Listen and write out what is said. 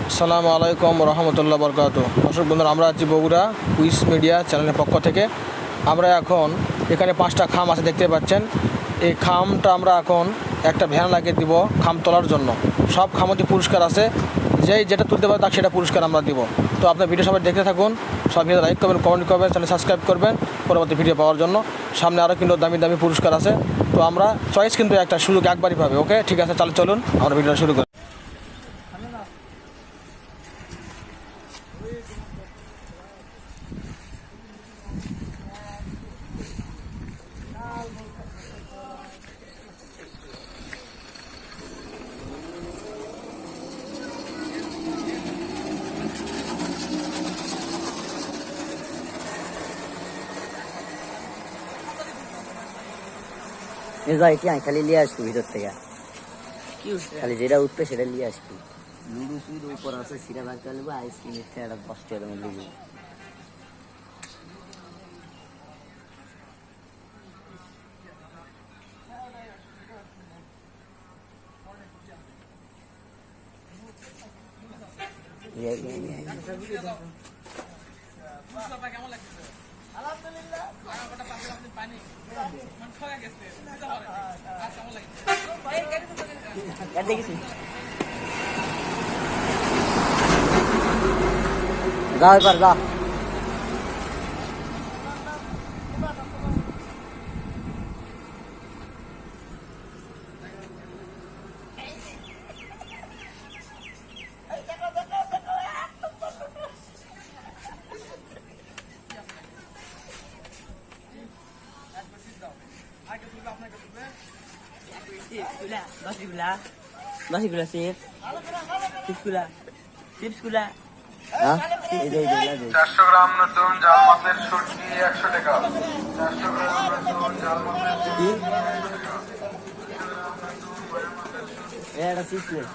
আসসালামু আলাইকুম রহমতুল্লাহ বরকাতুহু। দর্শক বন্ধুরা, আমরা আছি বগুড়া কুইজ মিডিয়া চ্যানেলের পক্ষ থেকে। আমরা এখন এখানে 5টা খাম আছে, দেখতে পাচ্ছেন। এই খামটা আমরা এখন একটা ভ্যান লাগিয়ে দিব খাম তোলার জন্য। সব খামতে পুরস্কার আছে, যেটা তুলতে পারে তাকে সেটা পুরস্কার আমরা দিব। তো আপনার ভিডিও সবাই দেখতে থাকুন, সব ভিডিও লাইক করবেন, কমেন্ট করবেন, চ্যানেল সাবস্ক্রাইব করবেন পরবর্তী ভিডিও পাওয়ার জন্য। সামনে আরও কিন্তু দামি দামি পুরস্কার আছে। তো আমরা চয়েস কিন্তু একটা সুযোগ একবারই পাবে। ওকে, ঠিক আছে, চলুন আমরা ভিডিওটা শুরু করি। খালি নিয়ে আসবি ভিতর থেকে, খালি যেটা উঠবে সেটা নিয়ে আসবি। লুডু সুইড উপর আছে, সিরা ভাগ করে নেবো। আইসক্রিমের থেকে একটা 10 টাকা দামের লুডু। যা এবার যা। হ্যাঁ, 400 গ্রাম নতুন জাল মাছের শুটকি 100 টাকা। 400 গ্রাম নতুন জাল মাছের শুটকি 100 টাকা।